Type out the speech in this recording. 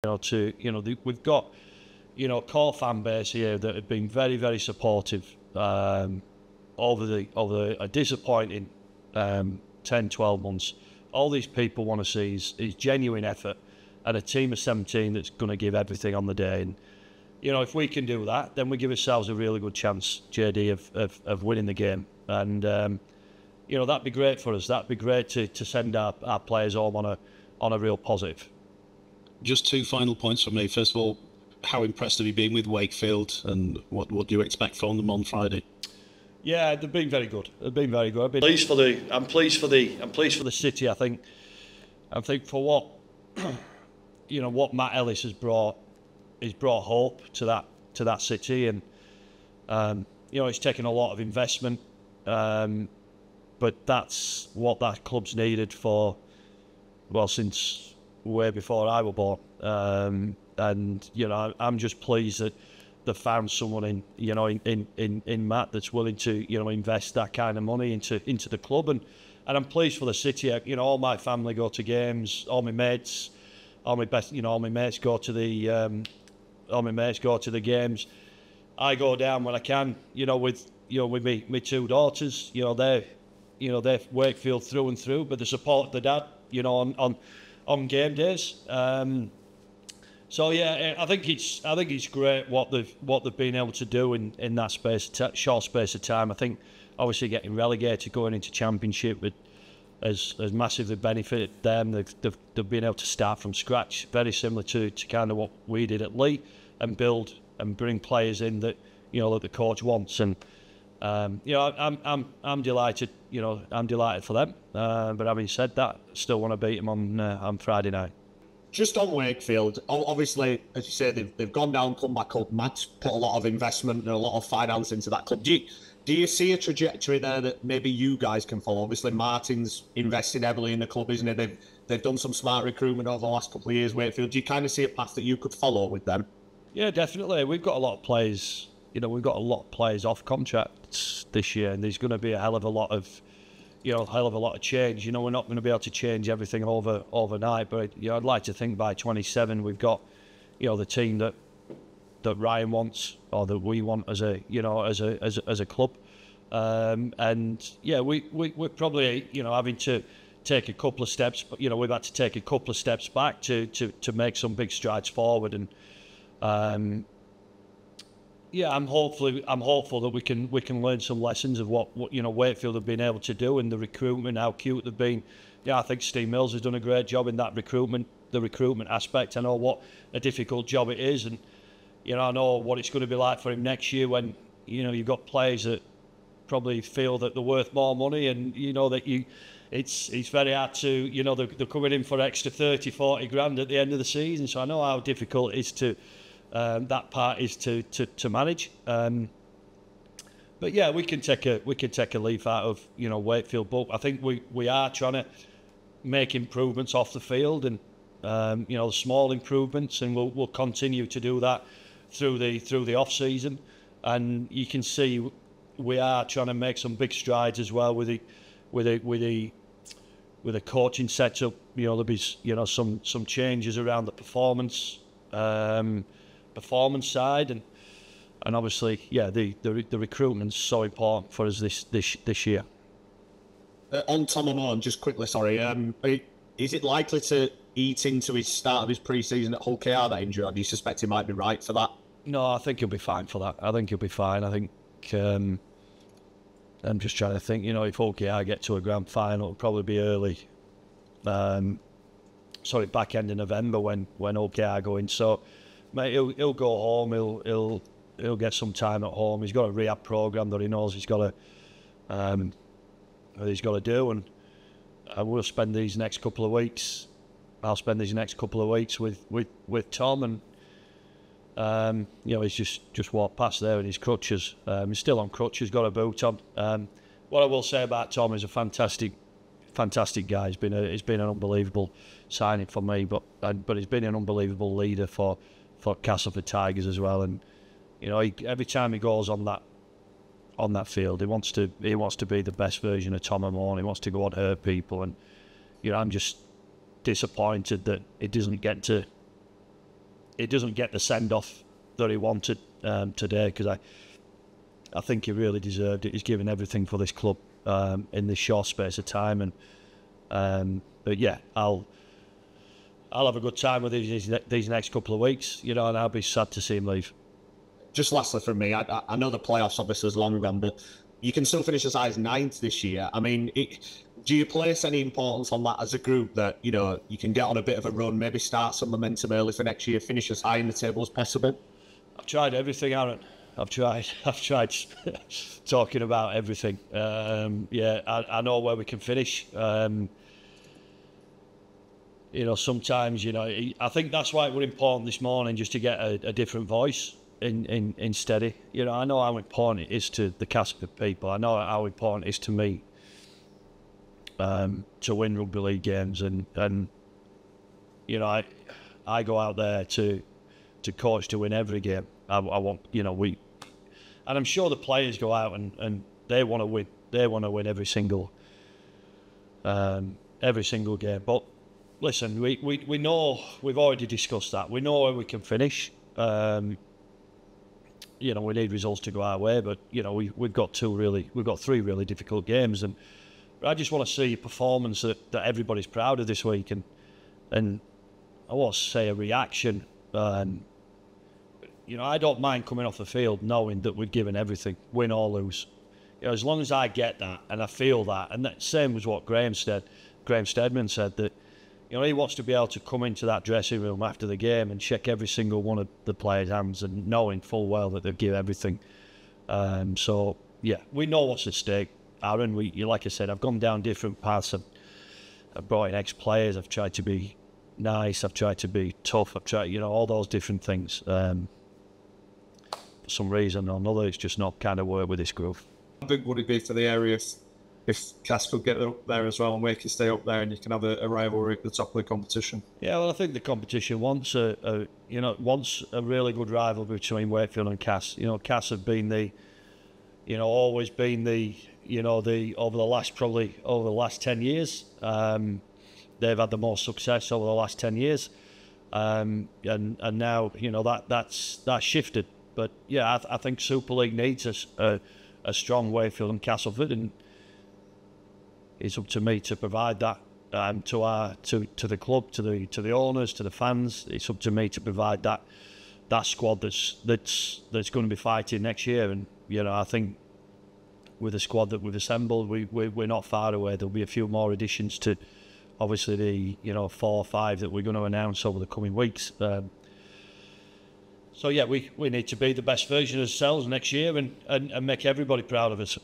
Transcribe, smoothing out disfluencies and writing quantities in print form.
We've got core fan base here that have been very, very supportive over a disappointing 10, 12 months. All these people want to see is genuine effort and a team of 17 that's going to give everything on the day. And if we can do that, then we give ourselves a really good chance, JD, of winning the game. And that'd be great for us. That'd be great to send our players home on a real positive. Just two final points from me. First of all, how impressed have you been with Wakefield, and what do you expect from them on Friday? Yeah, they've been very good. They've been very good. I'm pleased for the city. I think for what what Matt Ellis has brought, he's brought hope to that city, and it's taken a lot of investment, but that's what that club's needed since way before I was born. And I'm just pleased that they found someone in Matt that's willing to invest that kind of money into the club, and I'm pleased for the city. All my family go to games, all my mates go to the games. I go down when I can, with my two daughters. They're Wakefield through and through, but the support of the dad, on game days. So yeah, I think it's great what they've been able to do in that short space of time. I think obviously getting relegated, going into Championship, has massively benefited them. They've been able to start from scratch, very similar to kind of what we did at Lee, and build and bring players in that that the coach wants. And I'm delighted. I'm delighted for them. But having said that, still want to beat them on Friday night. Just on Wakefield, obviously, as you say, they've gone down, come back up. Matt's put a lot of investment and a lot of finance into that club. Do you see a trajectory there that maybe you guys can follow? Obviously, Martin's invested heavily in the club, isn't he? They've done some smart recruitment over the last couple of years, Wakefield. Do you kind of see a path that you could follow with them? Yeah, definitely. We've got a lot of players. We've got a lot of players off contracts this year, and there's going to be a hell of a lot of change. We're not going to be able to change everything overnight, but I'd like to think by 27 we've got the team that Ryan wants, or that we want as a club. And yeah, we're probably having to take a couple of steps, but we've had to take a couple of steps back to make some big strides forward. And yeah, I'm hopeful that we can learn some lessons of what Wakefield have been able to do in the recruitment, how cute they've been. Yeah, I think Steve Mills has done a great job in that the recruitment aspect. I know what a difficult job it is, and I know what it's going to be like for him next year when you've got players that probably feel that they're worth more money, and it's very hard to they're coming in for extra 30, 40 grand at the end of the season. So I know how difficult it is to. That part is to manage, but yeah, we can take a leaf out of Wakefield. But I think we are trying to make improvements off the field, and small improvements, and we'll continue to do that through the off season. And you can see we are trying to make some big strides as well with the coaching setup. There'll be some changes around the performance side, and obviously, yeah, the recruitment's so important for us this year. On Tom Amone, just quickly, sorry, is it likely to eat into his start of his pre-season at Hull KR, that injury, or do you suspect he might be right for that? No, I think he'll be fine for that. I think he'll be fine. I think I'm just trying to think. If Hull KR get to a grand final, it'll probably be early. Back end of November when Hull KR go in. So. Mate, he'll go home. He'll get some time at home. He's got a rehab program that he knows he's got to do, and we'll spend these next couple of weeks. I'll spend these next couple of weeks with Tom, and he's just walked past there in his crutches. He's still on crutches, got a boot on. What I will say about Tom is a fantastic guy. He's been an unbelievable signing for me, but he's been an unbelievable leader for Castleford Tigers as well. And every time he goes on that field, he wants to be the best version of Tom Amone. He wants to go and hurt people, and I'm just disappointed that it doesn't get to doesn't get the send off that he wanted today, because I think he really deserved it. He's given everything for this club in this short space of time, and but yeah, I'll have a good time with these next couple of weeks, you know, and I'll be sad to see him leave. Just lastly from me, I know the playoffs obviously is long gone, but you can still finish as high as 9th this year. I mean, do you place any importance on that as a group, that, you know, you can get on a bit of a run, maybe start some momentum early for next year, finish as high in the table as possible? I've tried everything, Aaron. I've tried talking about everything. Yeah, I know where we can finish. You know, sometimes, you know, I think that's why it was important this morning, just to get a different voice in Steady. You know, I know how important it is to the Castleford people. I know how important it is to me to win rugby league games, and you know, I go out there to coach to win every game. I want, you know, and I'm sure the players go out and they want to win. They want to win every single game. But listen, we know, we've already discussed that. We know where we can finish. You know, we need results to go our way, but you know, we've got 3 really difficult games, and I just want to see a performance that everybody's proud of this week, and I want to say a reaction. You know, I don't mind coming off the field knowing that we've given everything, win or lose. You know, as long as I get that and I feel that, and that same was what Graham Steadman said, that, you know, he wants to be able to come into that dressing room after the game and shake every single one of the players' hands, and knowing full well that they've given everything. So yeah, we know what's at stake, Aaron. Like I said, I've gone down different paths. I've brought in ex-players. I've tried to be nice. I've tried to be tough. I've tried, you know, all those different things. For some reason or another, it's just not kind of work with this group. How big would it be for the area if Cass could get up there as well and Wakey stay up there, and you can have a rivalry at the top of the competition? Yeah, well, I think the competition wants a really good rival between Wakefield and Cass. You know, Cass have been always been over the last 10 years. They've had the most success over the last 10 years, and now, you know, that's shifted. But yeah, I think Super League needs a strong Wakefield and Castleford, and it's up to me to provide that to the club, to the owners, to the fans. It's up to me to provide that squad that's going to be fighting next year. And you know, I think with the squad that we've assembled, we're not far away. There'll be a few more additions to, obviously, the 4 or 5 that we're going to announce over the coming weeks. So yeah, we need to be the best version of ourselves next year, and make everybody proud of us.